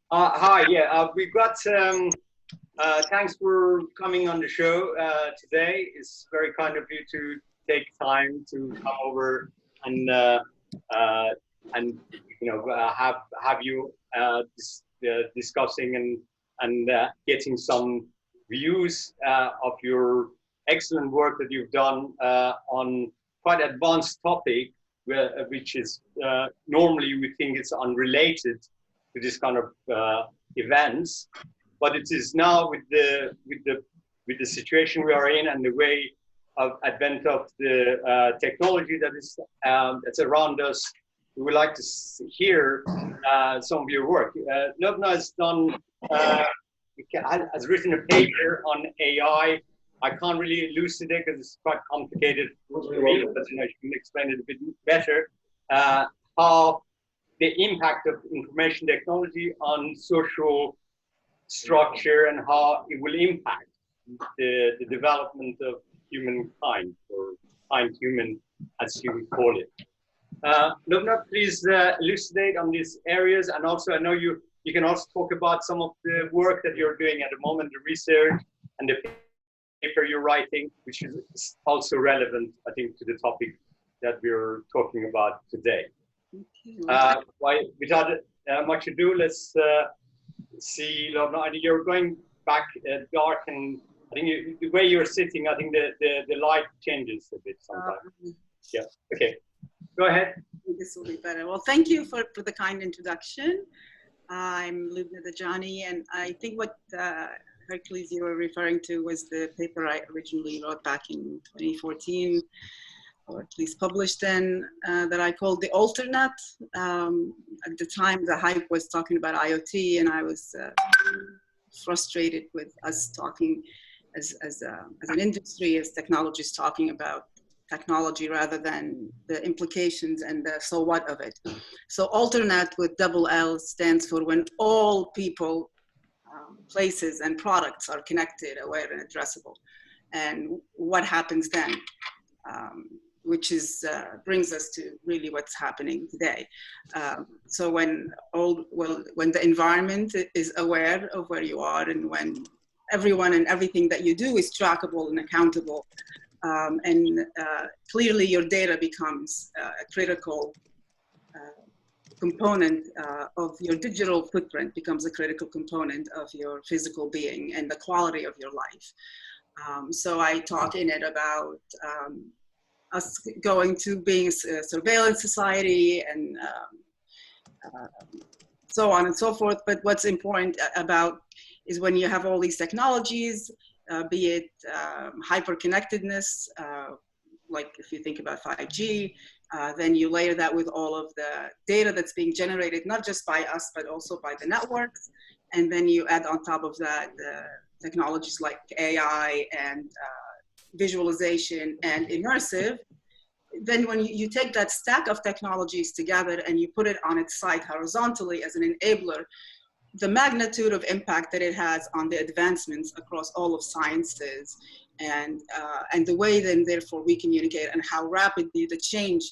Hi, yeah, we've got, thanks for coming on the show today. It's very kind of you to take time to come over and, uh, and have you discussing and getting some views of your excellent work that you've done on quite advanced topic, which is normally we think it's unrelated to this kind of events, but it is now with the situation we are in and the way of advent of the technology that is that's around us. We would like to hear some of your work. Lubna has done has written a paper on AI. I can't really elucidate because it's quite complicated to read, but you can explain it a bit better. How the impact of information technology on social structure and how it will impact the development of humankind, or KindHuman, as you would call it. Lubna, please elucidate on these areas, and also I know you can also talk about some of the work that you're doing at the moment, the research and the paper you're writing, which is also relevant, I think, to the topic that we're talking about today. Without much ado, let's see, Lubna. I think you're going back dark, and I think the way you're sitting, I think the light changes a bit sometimes. Yeah. Okay. Go ahead. This will be better. Well, thank you for the kind introduction. I'm Lubna Dajani, and I think what Hercules you were referring to was the paper I originally wrote back in 2014. Or at least published then, that I called the Alternate. At the time, the hype was talking about IoT, and I was frustrated with us talking as an industry, as technologists talking about technology rather than the implications and the so what of it. So Alternate with double L stands for when all people, places, and products are connected, aware, and addressable. And what happens then? Which is brings us to really what's happening today. So when the environment is aware of where you are, and when everyone and everything that you do is trackable and accountable, and clearly your data becomes a critical component of your digital footprint, becomes a critical component of your physical being and the quality of your life. So I talk in it about us going to being a surveillance society and so on and so forth. But what's important about is when you have all these technologies, be it hyper-connectedness, like if you think about 5G, then you layer that with all of the data that's being generated, not just by us, but also by the networks. And then you add on top of that technologies like AI and visualization and immersive. Then when you take that stack of technologies together and you put it on its side horizontally as an enabler, the magnitude of impact that it has on the advancements across all of sciences and the way then therefore we communicate and how rapidly the change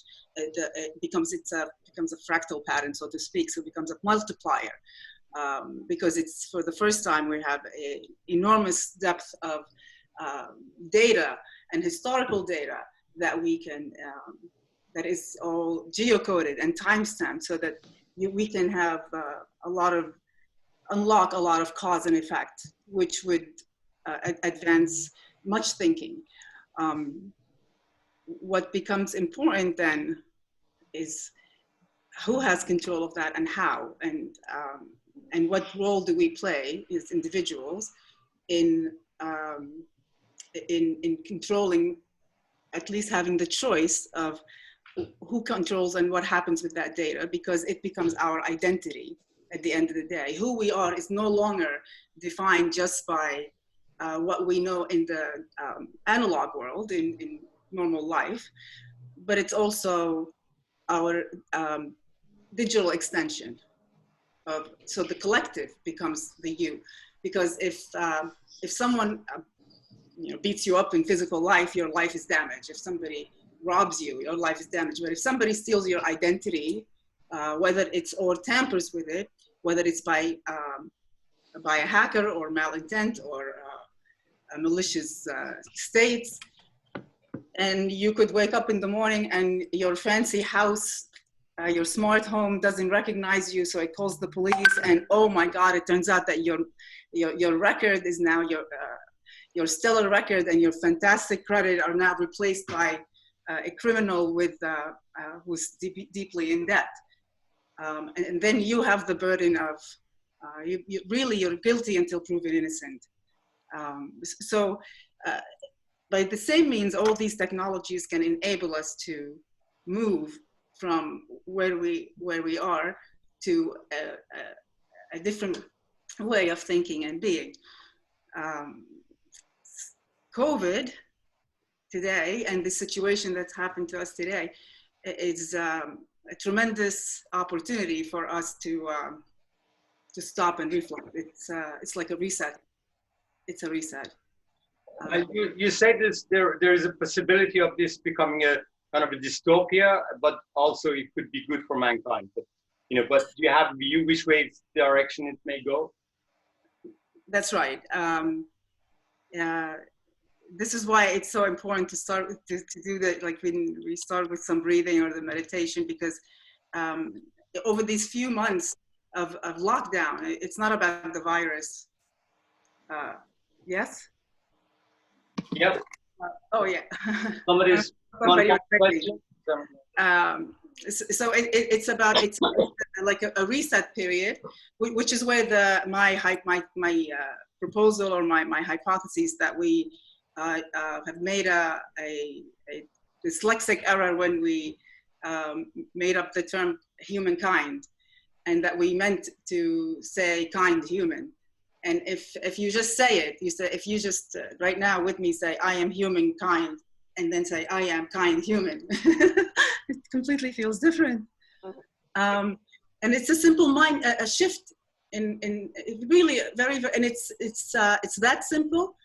becomes a fractal pattern, so to speak. So it becomes a multiplier. Because it's for the first time we have an enormous depth of data and historical data that we can, that is all geocoded and timestamped, so that we can have unlock a lot of cause and effect, which would advance much thinking. What becomes important then is who has control of that and how, and what role do we play as individuals in controlling, at least having the choice of who controls and what happens with that data, because it becomes our identity at the end of the day. Who we are is no longer defined just by what we know in the analog world, in normal life, but it's also our digital extension. So the collective becomes the you, because if someone beats you up in physical life, your life is damaged. If somebody robs you, your life is damaged. But if somebody steals your identity, whether it's or tampers with it, whether it's by a hacker or malintent or a malicious states. And you could wake up in the morning and your fancy house, your smart home doesn't recognize you, so it calls the police, and oh my God, it turns out that your record is now your stellar record and your fantastic credit are now replaced by a criminal with who's deeply in debt. And then you have the burden of, you're guilty until proven innocent. By the same means, all these technologies can enable us to move from where we are to a different way of thinking and being. COVID today and the situation that's happened to us today is a tremendous opportunity for us to stop and reflect. It's like a reset. It's a reset. You said this. There is a possibility of this becoming a kind of a dystopia, but also it could be good for mankind. But but do you have a view which way direction it may go? That's right. This is why it's so important to start to do that. Like when we start with some breathing or the meditation, because over these few months of lockdown, it's not about the virus. Yes. Yep. Oh yeah. Somebody's question. So it's like a reset period, which is where my proposal or my hypothesis that we have made a dyslexic error when we made up the term humankind, and that we meant to say kind human. And if you just say it, if you just right now with me say, I am humankind, and then say, I am kind human, it completely feels different. And it's a simple a shift in really very, and it's that simple.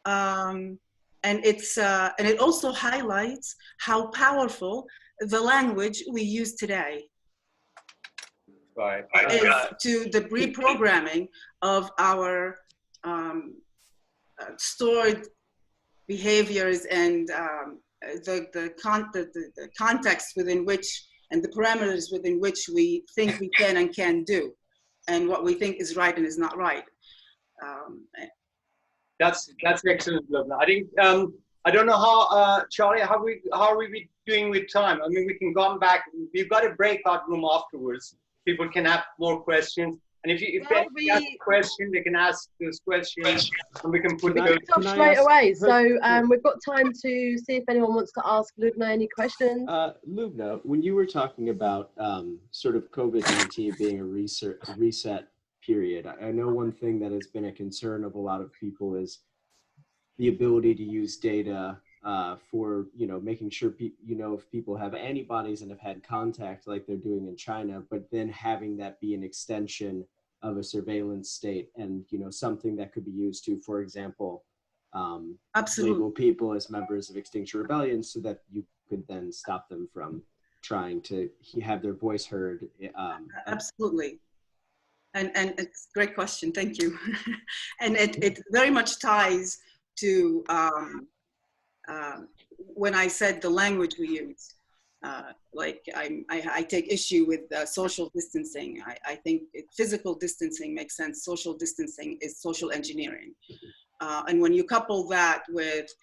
And it also highlights how powerful the language we use today is to the reprogramming of our stored behaviors and the context within which and the parameters within which we think we can and can do, and what we think is right and is not right. That's excellent, Lubna. I think I don't know how Charlie, how are we doing with time? I mean, we can come back. We've got a breakout room afterwards. People can have more questions, and if they have a question, they can ask those questions, and we can put those straight away. So we've got time to see if anyone wants to ask Lubna any questions. Lubna, when you were talking about sort of COVID-19 being a reset period, I know one thing that has been a concern of a lot of people is the ability to use data for, making sure if people have antibodies and have had contact like they're doing in China, but then having that be an extension of a surveillance state and, something that could be used to, for example, label people as members of Extinction Rebellion so that you could then stop them from trying to have their voice heard. Absolutely. And it's a great question, thank you. And it very much ties to when I said the language we use. I take issue with social distancing. I think physical distancing makes sense. Social distancing is social engineering. And when you couple that with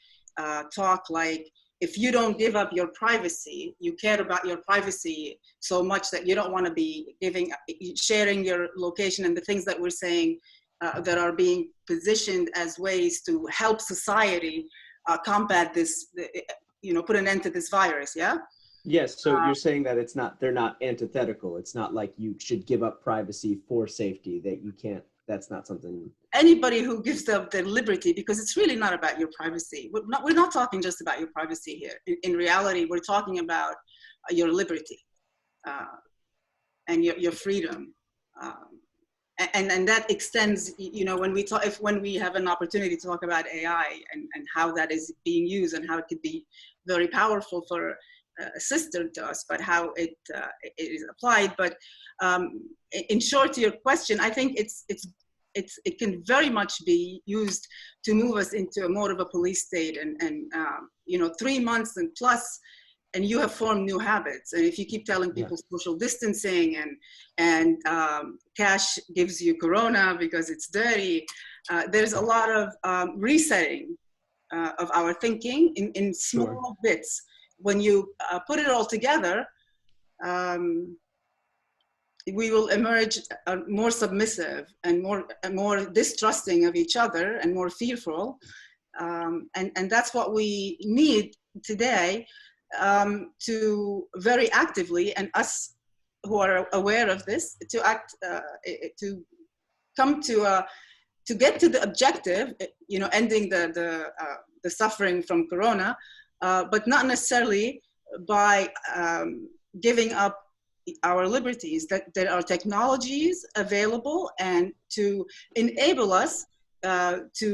talk like, if you don't give up your privacy, you care about your privacy so much that you don't want to be sharing your location and the things that we're saying that are being positioned as ways to help society combat this, put an end to this virus, yeah? Yes, so you're saying that they're not antithetical. It's not like you should give up privacy for safety, that you can't, that's not something. Anybody who gives up their liberty, because it's really not about your privacy. We're not talking just about your privacy here. In reality, we're talking about your liberty and your freedom. And that extends, when we have an opportunity to talk about AI and how that is being used and how it could be very powerful for a sister to us, but how it is applied. But in short, to your question, I think it can very much be used to move us into more of a police state, and 3 months and plus, and you have formed new habits. And if you keep telling people social distancing and cash gives you corona because it's dirty, there's a lot of resetting of our thinking in small bits. When you put it all together, we will emerge more submissive and more distrusting of each other and more fearful. And that's what we need today, to very actively, and us who are aware of this, to act, to come to get to the objective, ending the suffering from corona, but not necessarily by giving up our liberties. That there are technologies available and to enable us to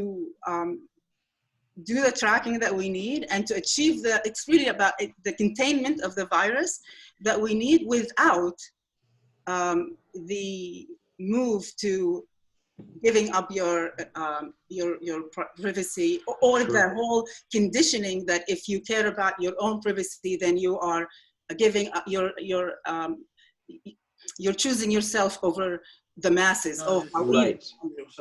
do the tracking that we need and to achieve it's really about the containment of the virus that we need without the move to giving up your privacy, or the whole conditioning that if you care about your own privacy, then you are giving up you're choosing yourself over the masses. Some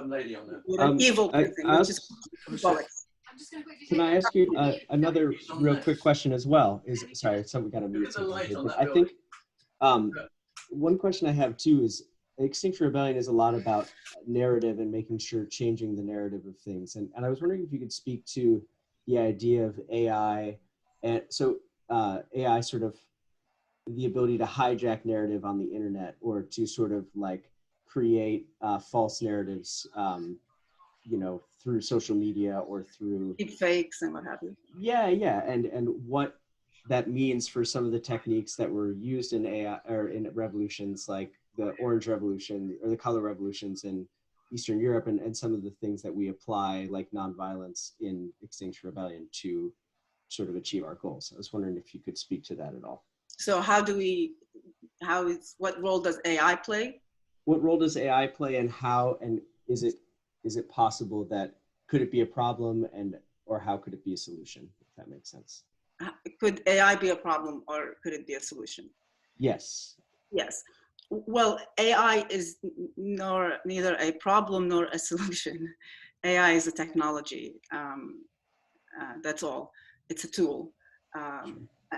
lady on there. With an evil person, which is symbolic. Can I ask you another real quick question as well? Sorry, we got to mute something here, but I think one question I have too is Extinction Rebellion is a lot about narrative and making sure changing the narrative of things. And I was wondering if you could speak to the idea of AI, and so AI sort of the ability to hijack narrative on the internet, or to sort of like create false narratives, through social media or through deep fakes and what have you. Yeah, and what that means for some of the techniques that were used in AI or in revolutions like the Orange Revolution or the color revolutions in Eastern Europe, and some of the things that we apply like nonviolence in Extinction Rebellion to sort of achieve our goals. I was wondering if you could speak to that at all. So what role does AI play? What role does AI play, and how, and is it possible that, could it be a problem, or how could it be a solution, if that makes sense? Could AI be a problem, or could it be a solution? Yes. Yes. Well, AI is neither a problem nor a solution. AI is a technology. That's all. It's a tool.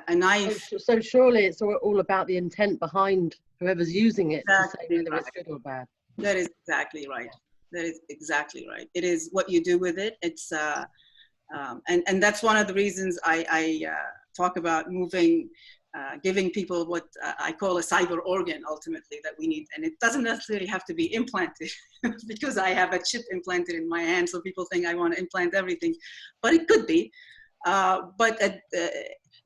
A knife. So surely it's all about the intent behind whoever's using it, Exactly, to say whether it's good or bad. That is exactly right. That is exactly right. It is what you do with it. It's and that's one of the reasons I talk about giving people what I call a cyber organ ultimately that we need. And it doesn't necessarily have to be implanted because I have a chip implanted in my hand, so people think I want to implant everything, but it could be. But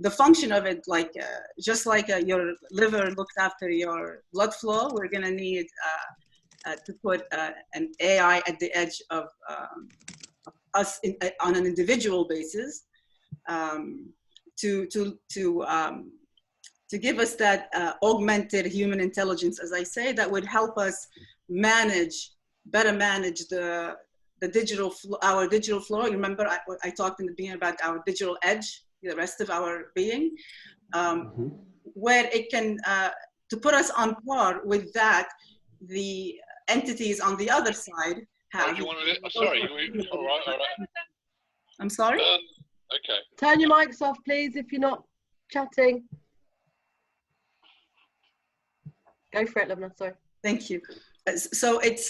the function of it, like just like your liver looks after your blood flow, we're going to need to put an AI at the edge of us on an individual basis, to give us that augmented human intelligence, as I say, that would help us better manage our digital flow. You remember I talked in the beginning about our digital edge, the rest of our being, where it can, to put us on par with that, the entities on the other side have. Oh, you want to, sorry, all right. I'm sorry? Okay. Turn your mics off, please, if you're not chatting. Go for it, Lubna, sorry. Thank you. So it's,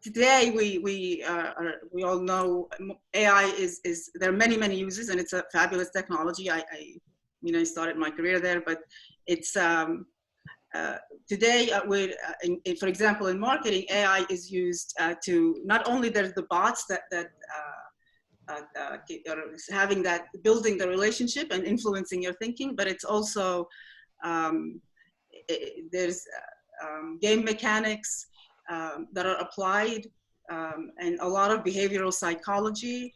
today we all know AI is, there are many uses, and it's a fabulous technology. I started my career there, but it's, today, for example, in marketing, AI is used to, not only there's the bots that are having that, building the relationship and influencing your thinking, but it's also, there's game mechanics that are applied, and a lot of behavioral psychology,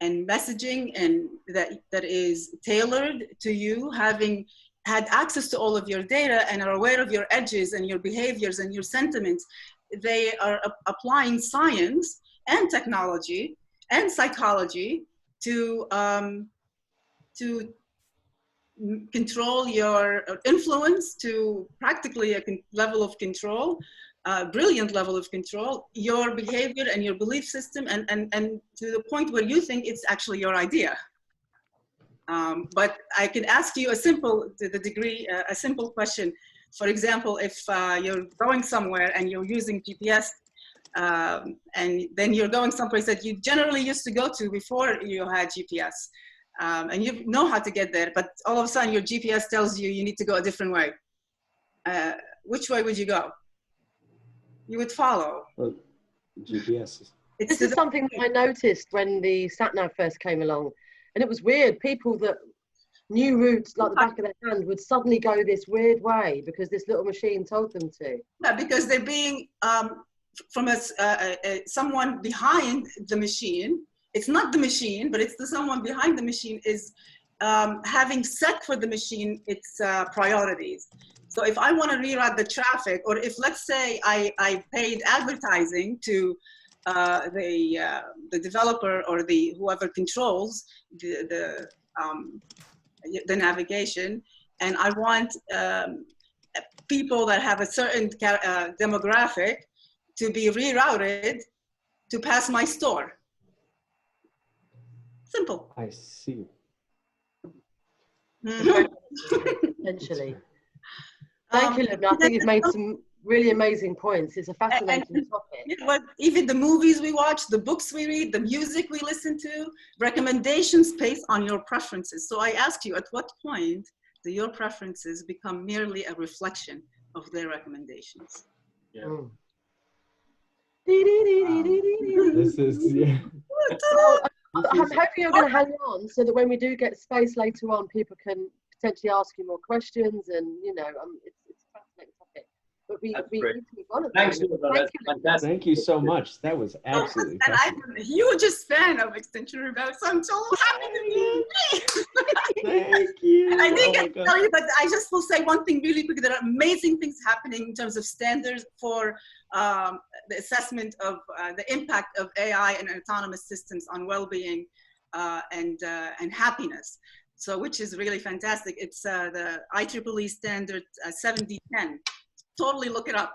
and messaging and that is tailored to you, having had access to all of your data and are aware of your edges and your behaviors and your sentiments. They are applying science and technology and psychology to control your influence, to practically a level of control, brilliant level of control, your behavior and your belief system, and to the point where you think it's actually your idea. But I can ask you a simple, to the degree, a simple question. For example, if you're going somewhere and you're using GPS, and then you're going someplace that you generally used to go to before you had GPS, and you know how to get there, but all of a sudden your GPS tells you you need to go a different way. Which way would you go? You would follow. Well, GPS. This is something that I noticed when the sat-nav first came along, and it was weird. People that knew routes like the back of their hand would suddenly go this weird way because this little machine told them to. Yeah, because they're being from someone behind the machine. It's not the machine, but it's the someone behind the machine is having set for the machine its priorities. So if I want to reroute the traffic, or if, let's say, I paid advertising to the developer or the whoever controls the navigation, and I want people that have a certain demographic to be rerouted to pass my store. Simple. I see. Essentially. Thank you, Lubna. I think you've made some really amazing points. It's a fascinating topic. Yeah, but even the movies we watch, the books we read, the music we listen to, recommendations based on your preferences. So I ask you, at what point do your preferences become merely a reflection of their recommendations? Yeah. Mm. This is, yeah. Well, I'm hoping you're going to hang on so that when we do get space later on, people can potentially ask you more questions, and you know, it's a fascinating topic. But we need to move on. Thanks, Lubna. That's Thank you so much. That was absolutely And I'm a huge fan of Extinction Rebellion, so I'm so happy to be here. Thank you. And I think Oh I my God. tell you, but I just will say one thing really quick. There are amazing things happening in terms of standards for the assessment of the impact of AI and autonomous systems on well-being and happiness. So, which is really fantastic. It's the IEEE standard 7010. Totally look it up.